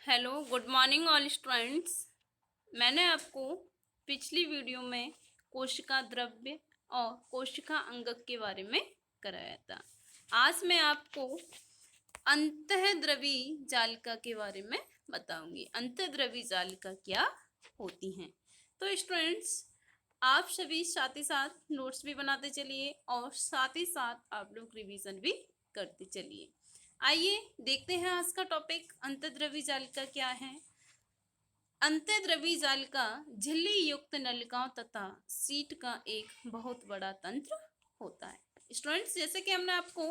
Hello good morning all students. मैंने आपको पिछली वीडियो में कोशिका द्रव्य और कोशिका अंगक के बारे में कराया था। आज मैं आपको अंतःद्रवी जालिका के बारे में बताऊंगी। अंतःद्रवी जालिका क्या होती हैं। तो स्टूडेंट्स, आप सभी साथ ही साथ नोट्स भी बनाते चलिए और साथ ही साथ आप लोग रिवीजन भी करते चलिए। आइए देखते हैं आज का टॉपिक अंतःद्रवी जालिका क्या है। अंतःद्रवी जालिका झिल्ली युक्त नलिकाओं तथा सीट का एक बहुत बड़ा तंत्र होता है। स्टूडेंट्स, जैसे कि हमने आपको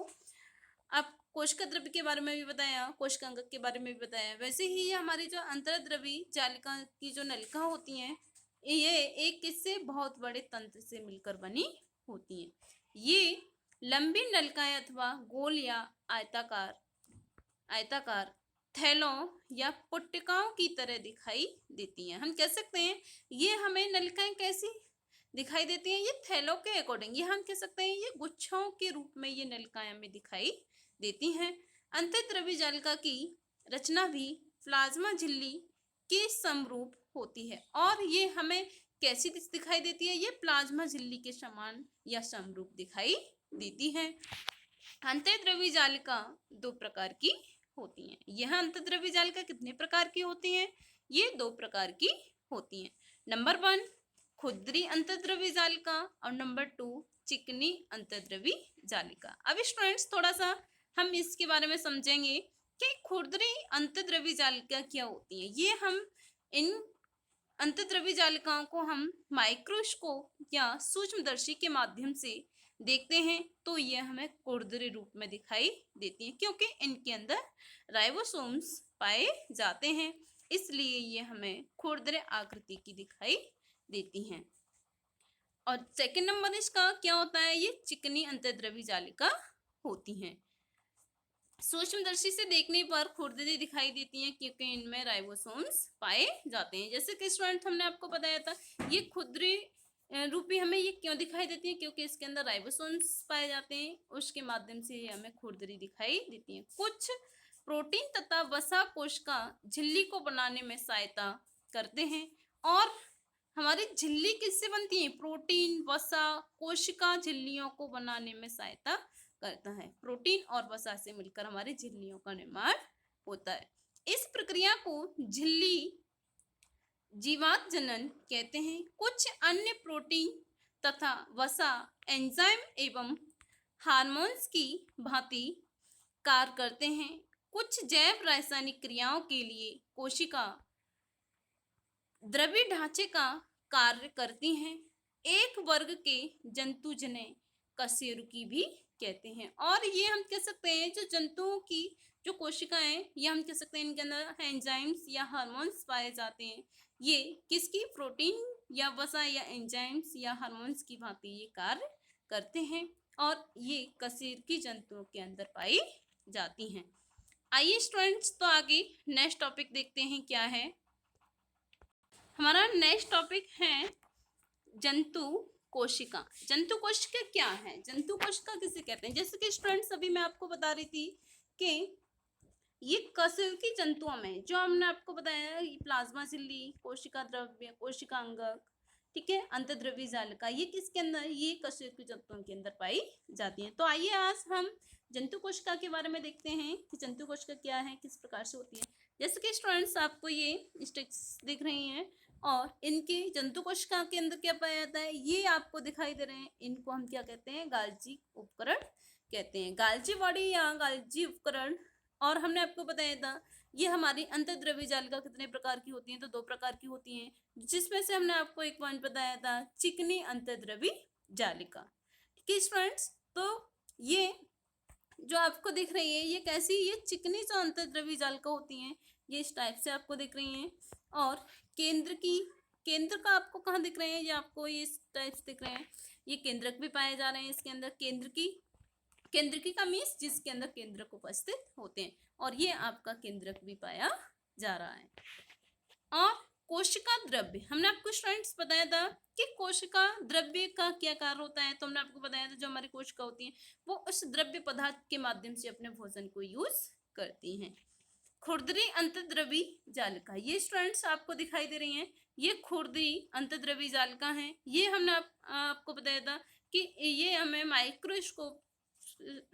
अब कोशिका द्रव्य के बारे में भी बताया, कोशिका अंगक के बारे में भी बताया, वैसे ही ये हमारी जो अंतःद्रवी जालिका की जो नलिका होती हैं, ये एक किससे बहुत बड़े तंत्र से मिलकर बनी होती हैं। ये लंबी नलिकाएं अथवा गोल या आयताकार थैलों या पुट्टिकाओं की तरह दिखाई देती हैं। हम कह सकते हैं ये हमें नलिकाएं कैसी दिखाई देती हैं, ये थैलों के अकॉर्डिंग, ये हम कह सकते हैं ये गुच्छों के रूप में ये नलिकाएं हमें दिखाई देती हैं। अंतःद्रवी जालिका की रचना भी प्लाज्मा झिल्ली के समरूप होती है और ये हमें कैसी दिखाई देती है, ये प्लाज्मा झिल्ली के समान या समरूप दिखाई देती है। अंतःद्रवी जालिका दो प्रकार की होती हैं। यह अंतःद्रवी जालिका कितने प्रकार की होती हैं? ये दो प्रकार की होती हैं। नंबर 1 खुरदरी अंतःद्रवी जालिका और नंबर 2 चिकनी अंतःद्रवी जालिका। अब स्टूडेंट्स, थोड़ा सा हम इसके बारे में समझेंगे कि खुरदरी अंतःद्रवी जालिका क्या होती है। ये हम इन अंतःद्रवी जालिकाओं को हम माइक्रोस्कोप या सूक्ष्मदर्शी के माध्यम से देखते हैं तो ये हमें खुरदरे रूप में दिखाई देती हैं, क्योंकि इनके अंदर राइबोसोम्स पाए जाते हैं, इसलिए ये हमें खुरदरे आकृति की दिखाई देती हैं। और सेकंड नंबर इसका क्या होता है, ये चिकनी अंतःद्रवी जालिका होती हैं। सूक्ष्मदर्शी से देखने पर खुरदरी दिखाई देती हैं क्योंकि इनमें राइबोसोम्स पाए जाते हैं। जैसे कि स्टूडेंट हमने आपको बताया था, ये खुरदरी रूपी हमें ये क्यों दिखाई देती है, क्योंकि इसके अंदर राइबोसोम्स पाए जाते हैं, उसके माध्यम से ये हमें खुरदरी दिखाई देती है। कुछ प्रोटीन तथा वसा कोशिका झिल्ली को बनाने में सहायता करते हैं और हमारी झिल्ली किससे बनती है? प्रोटीन वसा कोशिका झिल्लियों को बनाने में सहायता करता है। प्रोटीन और वसा से मिलकर हमारी झिल्लियों का निर्माण होता है। इस प्रक्रिया को झिल्ली जीवात जनन कहते हैं। कुछ अन्य प्रोटीन तथा वसा एंजाइम एवं हार्मोन्स की भांति कार्य करते हैं। कुछ जैव रासायनिक क्रियाओं के लिए कोशिका द्रव्य ढांचे का कार्य करती हैं। एक वर्ग के जंतु जिन्हें कशेरुकी भी कहते हैं। और ये हम कह सकते हैं जो जंतुओं की जो कोशिकाएं, ये हम कह सकते हैं इनके अंदर एंजाइम्स या हार्मोन्स पाए जाते हैं। ये किसकी? प्रोटीन या वसा या एंजाइम्स या हार्मोन्स की भांति ये कार्य करते हैं और ये कशेरुकी जंतुओं के अंदर पाई जाती हैं। आइए स्टूडेंट्स, तो आगे नेक्स्ट टॉपिक देखते हैं क्या है। हमारा नेक्स्ट टॉपिक है जंतु कोशिका। जंतु कोशिका क्या है? जंतु कोशिका किसे कहते हैं? जैसे कि स्टूडेंट्स, अभी मैं आपको बता रही थी कि ये कशेरुकी जंतुओं में जो हमने आपको बताया, प्लाज्मा झिल्ली, कोशिका द्रव्य, कोशिका अंगक, ठीक है, अंतःद्रवी जालिका, ये किसके अंदर? ये कशेरुकी जंतुओं के अंदर पाई जाती हैं। तो आइए आज हम जंतु कोशिका के बारे में देखते हैं कि जंतु कोशिका क्या है, किस प्रकार से होती है। जैसे कि स्टूडेंट्स, आपको ये स्टिक्स दिख रही हैं और इनके जंतु कोशिका के अंदर क्या पाया जाता है, ये आपको दिखाई दे रहे हैं। इनको हम क्या कहते हैं? गाल्जी उपकरण कहते हैं। गाल्जी बॉडी या गाल्जी उपकरण। और हमने आपको बताया था ये हमारी अंतःद्रवी जालिका कितने प्रकार की होती हैं, तो दो प्रकार की होती हैं, जिसमें से हमने आपको एक पॉइंट बताया था, चिकनी अंतःद्रवी जालिका। ठीक है स्टूडेंट्स, तो ये जो आपको दिख रही है ये कैसी? ये चिकनी जो अंतःद्रवी जालिका होती हैं, ये इस टाइप से आपको दिख रही हैं। और केंद्र का आपको कहाँ दिख रहे हैं? ये आपको ये इस टाइप से दिख रहे हैं। ये केंद्रक भी पाए जा रहे हैं इसके अंदर। केंद्रकी का मीन्स जिसके अंदर केंद्रक उपस्थित होते हैं, और ये आपका केंद्रक भी पाया जा रहा है। और कोशिका द्रव्य, हमने आपको स्टूडेंट्स बताया था कि कोशिका द्रव्य का क्या कार्य होता है। तो हमने आपको बताया था जो हमारी कोशिका होती है वो उस द्रव्य पदार्थ के माध्यम से अपने भोजन को यूज करती हैं। खुरदरी अंतर्द्रवी जालिका, ये स्टूडेंट्स आपको दिखाई दे रही हैं, ये खुरदरी अंतर्द्रवी जालिका हैं। ये हमने आपको बताया था कि ये हमें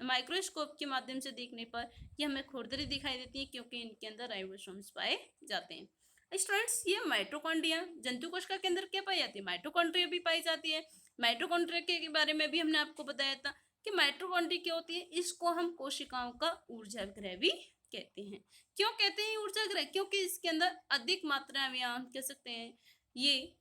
माइक्रोस्कोप के माध्यम से देखने पर ये हमें खुरदरी दिखाई देती है, क्योंकि इनके अंदर राइबोसोम्स पाए जाते हैं। स्टूडेंट्स, ये माइटोकॉन्ड्रिया, जंतु कोश का केंद्र क्या पाई जाती है? माइटोकॉन्ड्रिया भी पाई जाती है। माइटोकॉन्ड्रिया के बारे में भी हमने आपको बताया था कि माइटोकॉन्ड्रिया क्या होती है, इसको हम कोशिकाओं का ऊर्जा गृह भी कहते हैं। क्यों कहते हैं ऊर्जा गृह? क्योंकि इसके अंदर अधिक मात्रा में हम कह सकते हैं ये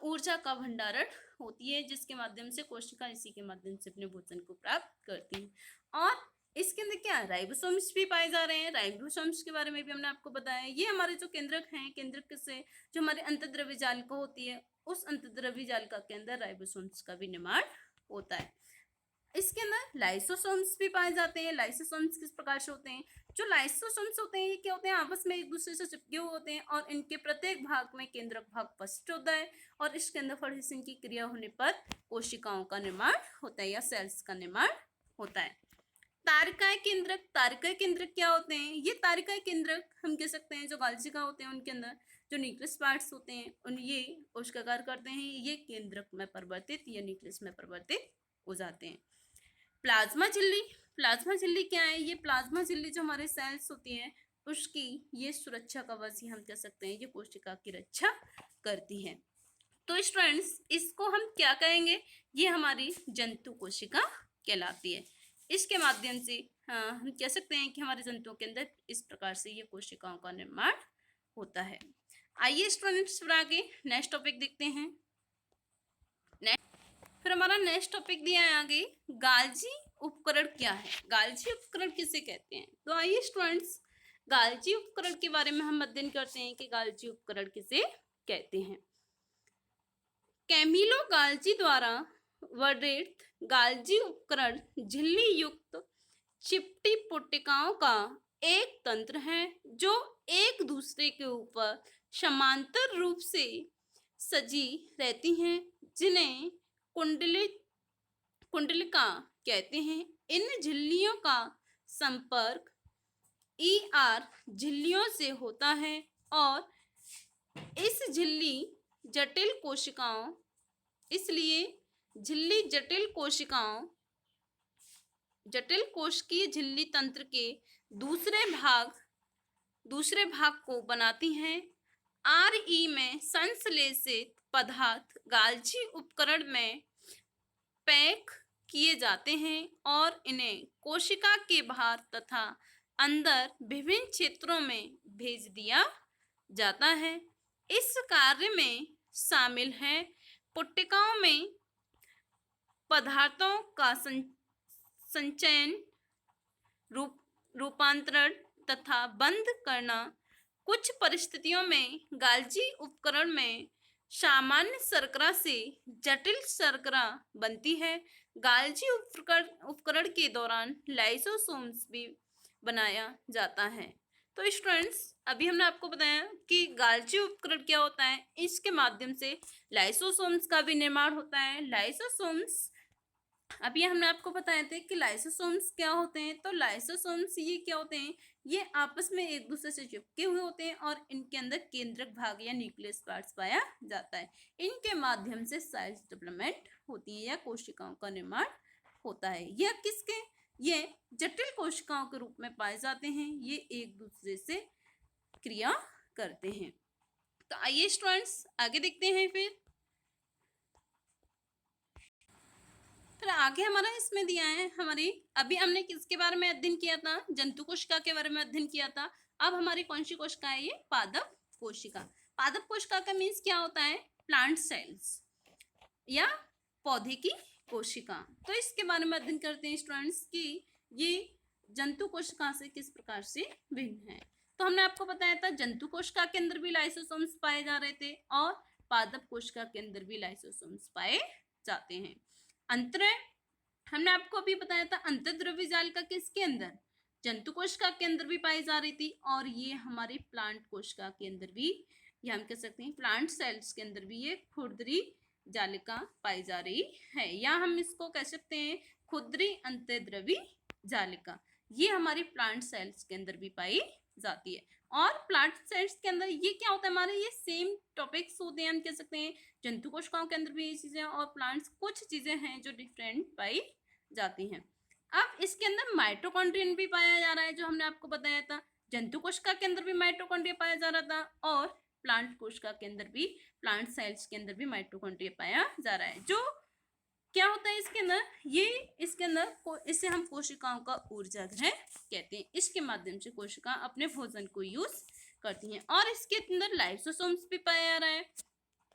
ऊर्जा का भंडारण होती है, जिसके माध्यम से कोशिका इसी के माध्यम से अपने भोजन को प्राप्त करती है। और इसके अंदर क्या राइबोसोम्स भी पाए जा रहे हैं। राइबोसोम्स के बारे में भी हमने आपको बताया। ये हमारे जो केंद्रक हैं, केंद्रक से जो हमारे अंतर्द्रव्य जालिका होती है, उस अंतर्द्रव्य जालिका के अंदर राइबोसोम्स का भी निर्माण होता है। इसके अंदर लाइसोसोम्स भी पाए जाते हैं। लाइसोसोम्स किस प्रकार से होते हैं? जो लाइसोसोम्स होते हैं ये क्या होते हैं? आपस में एक दूसरे से चिपके हुए होते हैं और इनके प्रत्येक भाग में केंद्रक भाग उपस्थित होता है और इसके अंदर फर्टिलाइजेशन की क्रिया होने पर कोशिकाओं का निर्माण होता है या सेल्स का निर्माण होता है। तारिकाय केंद्रक, तारिकाय केंद्रक क्या होते हैं? ये तारिकाय केंद्रक हम कह सकते हैं जो गालचिका होते हैं उनके अंदर जो न्यूक्लियस पार्ट्स होते हैं उन ये कोशिकाकार करते हैं, ये केंद्रक में परिवर्तित या न्यूक्लियस में परिवर्तित हो जाते हैं। प्लाज्मा झिल्ली, प्लाज्मा झिल्ली क्या है? ये प्लाज्मा झिल्ली जो हमारे सेल्स होती हैं उसकी ये सुरक्षा कवच ही हम कह सकते हैं, ये कोशिका की रक्षा करती है। तो स्टूडेंट्स, इसको हम क्या कहेंगे? ये हमारी जंतु कोशिका कहलाती है। इसके माध्यम से हम कह सकते हैं कि हमारे जंतुओं के अंदर इस प्रकार से ये कोशिकाओं का निर्माण होता है। आइए स्टूडेंट्स फिर आगे नेक्स्ट टॉपिक देखते हैं। फिर हमारा नेक्स्ट टॉपिक दिया है आगे, गाल्जी उपकरण क्या है? गाल्जी उपकरण किसे कहते हैं? तो आइए स्टूडेंट्स, गाल्जी उपकरण के बारे में हम अध्ययन करते हैं कि गाल्जी उपकरण किसे कहते हैं। कैमिलो गाल्जी द्वारा वर्णित गाल्जी उपकरण झिल्ली युक्त चिपटी पुट्टिकाओं का एक तंत्र है जो एक दूसरे के ऊपर समांतर रूप से सजी रहती हैं, जिन्हें कुंडलिका कहते हैं। इन झिल्लियों का संपर्क ER झिल्लियों से होता है और इस झिल्ली जटिल कोशिकाओं इसलिए झिल्ली जटिल कोशिकीय झिल्ली तंत्र के दूसरे भाग को बनाती हैं। RE में संश्लेषित पदार्थ गाल्जी उपकरण में पैक किए जाते हैं और इन्हें कोशिका के बाहर तथा अंदर विभिन्न क्षेत्रों में भेज दिया जाता है। इस कार्य में शामिल है पुट्टिकाओं में पदार्थों का संचयन, रूपांतरण तथा बंद करना। कुछ परिस्थितियों में गाल्जी उपकरण में सामान्य शर्करा से जटिल शर्करा बनती है। गाल्जी उपकरण के दौरान लाइसोसोम्स भी बनाया जाता है। तो स्टूडेंट्स, अभी हमने आपको बताया कि गाल्जी उपकरण क्या होता है। इसके माध्यम से लाइसोसोम्स का भी निर्माण होता है। लाइसोसोम्स, अभी हमने आपको बताए थे कि लाइसोसोम्स क्या होते हैं। तो लाइसोसोम्स ये क्या होते हैं? ये आपस में एक दूसरे से चिपके हुए होते हैं और इनके अंदर केंद्रक भाग या न्यूक्लियस पार्ट्स पाया जाता है। इनके माध्यम से सेल्स डेवलपमेंट होती है या कोशिकाओं का निर्माण होता है। यह किसके? ये जटिल कोशिकाओं के रूप में पाए जाते हैं। ये एक दूसरे से क्रिया करते हैं। तो आइए स्टूडेंट्स आगे देखते हैं। फिर आगे हमारा इसमें दिया है हमारी, अभी हमने किसके बारे में अध्ययन किया था? जंतु कोशिका के बारे में अध्ययन किया था। अब हमारी कौन सी कोशिका है? ये पादप कोशिका। पादप कोशिका का मीन्स क्या होता है? प्लांट सेल्स या पौधे की कोशिका। तो इसके बारे में अध्ययन करते हैं स्टूडेंट्स कि ये जंतु कोशिका से किस प्रकार से भिन्न है। तो हमने आपको बताया था जंतु कोशिका के अंदर भी लाइसोसोम्स पाए जा रहे थे और पादप कोशिका के अंदर भी लाइसोसोम्स पाए जाते हैं। अंतर हमने आपको अभी बताया था, अंतर्द्रव्य जालिका किसके अंदर? जंतु कोशिका के अंदर भी पाई जा रही थी और ये हमारे प्लांट कोशिका के अंदर भी, ये हम कह सकते हैं प्लांट सेल्स के अंदर भी ये खुरदरी जालिका पाई जा रही है, या हम इसको कह सकते हैं खुरदरी अंतर्द्रव्य जालिका। ये हमारी प्लांट सेल्स के अंदर भी पाई जाती है। और प्लांट सेल्स के अंदर ये क्या होता है, हमारे ये सेम टॉपिक्स होते हैं, हम कह सकते हैं जंतु कोशिकाओं के अंदर भी ये चीजें और प्लांट्स कुछ चीजें हैं जो डिफरेंट पाई जाती हैं। अब इसके अंदर माइटोकॉन्ड्रियन भी पाया जा रहा है, जो हमने आपको बताया था। जंतु कोशिका के अंदर भी माइटोकॉन्ड्रिया पाया जा रहा था और प्लांट कोशिका के अंदर भी, प्लांट सेल्स के अंदर भी माइटोकॉन्ड्रिया पाया जा रहा है। जो क्या होता है इसके अंदर, ये इसके अंदर इसे हम कोशिकाओं का ऊर्जा ग्रह कहते हैं। इसके माध्यम से कोशिका अपने भोजन को यूज करती हैं। और इसके अंदर लाइसोसोम्स भी पाया जा रहा है।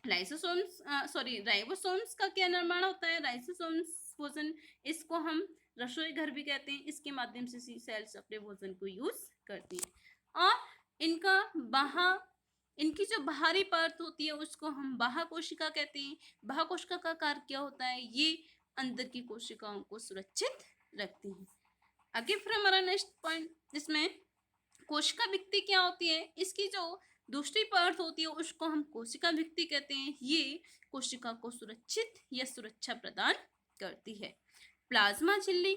राइबोसोम्स का क्या निर्माण होता है, राइबोसोम्स भोजन, इसको हम रसोई घर भी कहते हैं। इसके माध्यम से सेल्स अपने भोजन को यूज करती हैं। और इनकी जो बाहरी परत होती है उसको हम बाह्य कोशिका कहते हैं। बाह्य कोशिका का कार्य क्या होता है, ये अंदर की कोशिकाओं को सुरक्षित रखती है। आगे फिर हमारा नेक्स्ट पॉइंट, इसमें कोशिका भित्ति क्या होती है, इसकी जो दूसरी परत होती है उसको हम कोशिका भित्ति कहते हैं। ये कोशिका को सुरक्षित या सुरक्षा प्रदान करती है। प्लाज्मा झिल्ली,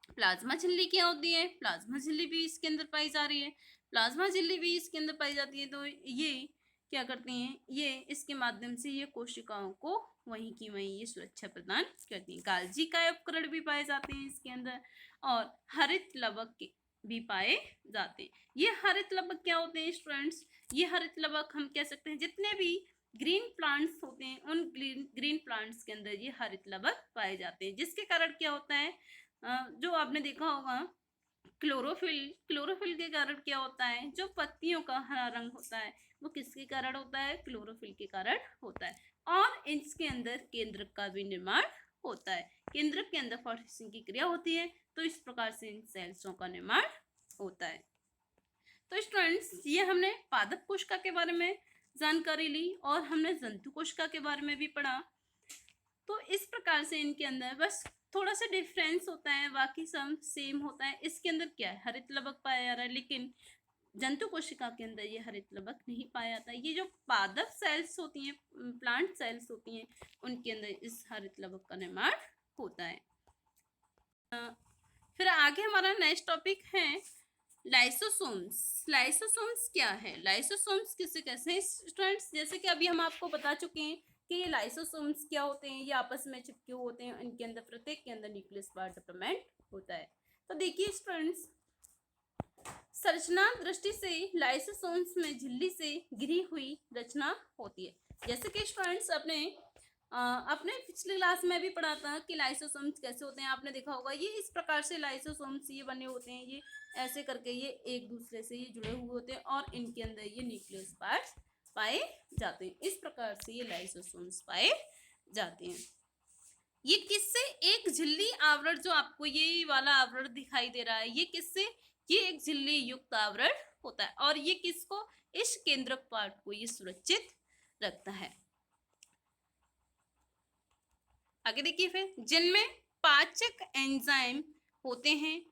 प्लाज्मा झिल्ली क्या होती है, प्लाज्मा झिल्ली भी इसके अंदर पाई जा रही है। प्लाज्मा झिल्ली भी इसके अंदर पाई जाती है। तो ये क्या करती हैं, ये इसके माध्यम से ये कोशिकाओं को वहीं की वहीं ये सुरक्षा प्रदान करती हैं। गाल्जी का उपकरण भी पाए जाते हैं इसके अंदर। और हरित लवक भी पाए जाते हैं। ये हरित लवक क्या होते हैं स्टूडेंट्स, ये हरित लवक हम कह सकते हैं जितने भी ग्रीन प्लांट्स होते हैं उन ग्रीन प्लांट्स के अंदर ये हरित लवक पाए जाते हैं। जिसके कारण क्या होता है, जो आपने देखा होगा क्लोरोफिल के कारण क्या होता है, जो पत्तियों का हरा रंग होता है वो किसके कारण होता है, क्लोरोफिल के कारण होता है। और इसके अंदर केंद्रक का भी निर्माण होता है। केंद्रक के अंदर फॉस्फोरेशन की क्रिया होती है, तो इस प्रकार से इन सेल्सों का निर्माण होता है। तो स्टूडेंट्स, ये हमने पादप कोशिका के बारे में जानकारी ली और हमने जंतु कोशिका के बारे में भी पढ़ा। तो इस प्रकार से इनके अंदर बस थोड़ा सा डिफरेंस होता है, बाकी सब सेम होता है। इसके अंदर क्या है, हरित लवक पाया जा रहा है, लेकिन जंतु कोशिका के अंदर ये हरित लवक नहीं पाया जाता। ये जो पादप सेल्स होती हैं, प्लांट सेल्स होती हैं, उनके अंदर इस हरित लवक का निर्माण होता है। फिर आगे हमारा नेक्स्ट टॉपिक है लाइसोसोम्स। लाइसोसोम्स क्या है, लाइसोसोम्स किसे कहते हैं स्टूडेंट्स, जैसे कि अभी हम आपको बता चुके हैं कि ये लाइसोसोम्स क्या होते हैं, ये आपस में चिपके होते हैं। इनके अंदर प्रत्येक के अंदर न्यूक्लियस बार डेवलपमेंट होता है। तो देखिए स्टूडेंट्स, संरचना दृष्टि से लाइसोसोम्स में झिल्ली से घिरी हुई रचना होती है। जैसे कि स्टूडेंट्स अपने पिछले क्लास में भी पढ़ा था कि लाइसोसोम्स कैसे होते हैं। आपने देखा होगा ये इस प्रकार से लाइसोसोम्स ये बने होते हैं, ये ऐसे करके ये एक दूसरे से ये जुड़े हुए होते हैं और इनके अंदर ये न्यूक्लियस पार्ट्स पाए जाते हैं। इस प्रकार से ये लाइसोसोम्स पाए जाते हैं। ये किससे, एक झिल्ली आवरण, जो आपको ये वाला आवरण दिखाई दे रहा है, ये किससे, ये एक झिल्ली युक्त आवरण होता है और ये किसको, इस केंद्रक पार्ट को ये सुरक्षित रखता है। आगे देखिए फिर, जिनमें पाचक एंजाइम होते हैं,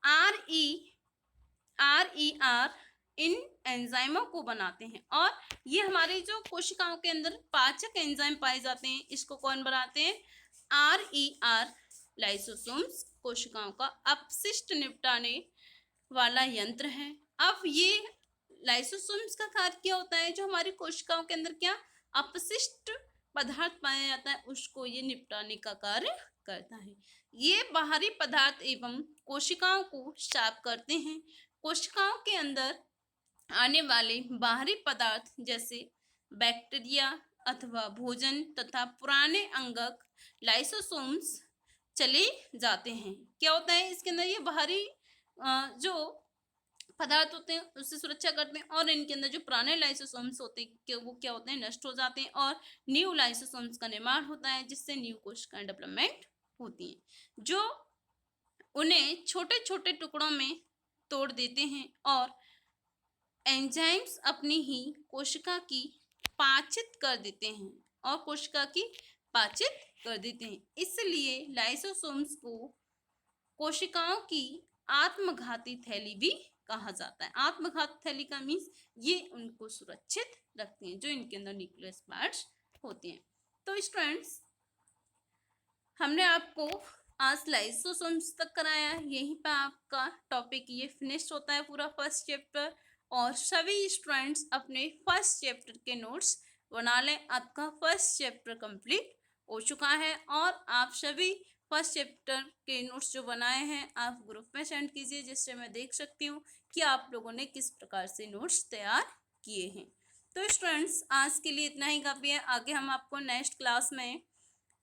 RER इन एंजाइमों को बनाते हैं। और ये हमारे जो कोशिकाओं के अंदर पाचक एंजाइम पाए जाते हैं, इसको कौन बनाते हैं, RER लाइसोसोम्स कोशिकाओं का अपशिष्ट निपटाने वाला यंत्र है। अब ये लाइसोसोम्स का कार्य क्या होता है, जो हमारी कोशिकाओं के अंदर क्या अपशिष्ट पदार्थ पाया जाता है उसको ये निपटाने का कार्य करता है। ये बाहरी पदार्थ एवं कोशिकाओं को साफ करते हैं। कोशिकाओं के अंदर आने वाले बाहरी पदार्थ जैसे बैक्टीरिया अथवा भोजन तथा पुराने अंगक लाइसोसोम्स चले जाते हैं। क्या होता है इसके अंदर, ये बाहरी जो पदार्थ होते हैं उससे सुरक्षा करते हैं और इनके अंदर जो पुराने लाइसोसोम्स होते हैं वो क्या होते हैं, नष्ट हो जाते हैं और न्यू लाइसोसोम्स का निर्माण होता है, जिससे न्यू कोशिकाएं डेवलपमेंट होती हैं, जो उन्हें छोटे छोटे टुकड़ों में तोड़ देते हैं और एंजाइम्स अपनी ही कोशिका की पाचित कर देते हैं और कोशिका की पाचित कर देते हैं। इसलिए लाइसोसोम्स को कोशिकाओं की आत्मघाती थैली भी कहा जाता है। आत्मघाती थैली का मीन्स ये उनको सुरक्षित रखते हैं, जो इनके अंदर न्यूक्लियस पार्ट्स होते हैं। तो स्टूडेंट्स, हमने आपको आज स्लाइड्स तो समझ तक कराया, यहीं पे आपका टॉपिक ये फिनिश होता है पूरा फर्स्ट चैप्टर। और सभी स्टूडेंट्स अपने फर्स्ट चैप्टर के नोट्स बना लें, आपका फर्स्ट चैप्टर कंप्लीट हो चुका है। और आप सभी फर्स्ट चैप्टर के नोट्स जो बनाए हैं आप ग्रुप में सेंड कीजिए, जिससे मैं देख सकती हूँ कि आप लोगों ने किस प्रकार से नोट्स तैयार किए हैं। तो स्टूडेंट्स आज के लिए इतना ही काफ़ी है। आगे हम आपको नेक्स्ट क्लास में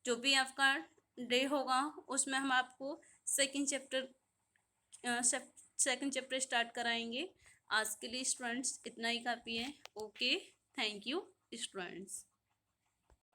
जो भी आपका डे होगा उसमें हम आपको सेकंड चैप्टर स्टार्ट कराएंगे। आज के लिए स्टूडेंट्स इतना ही काफ़ी है। Okay, thank you students.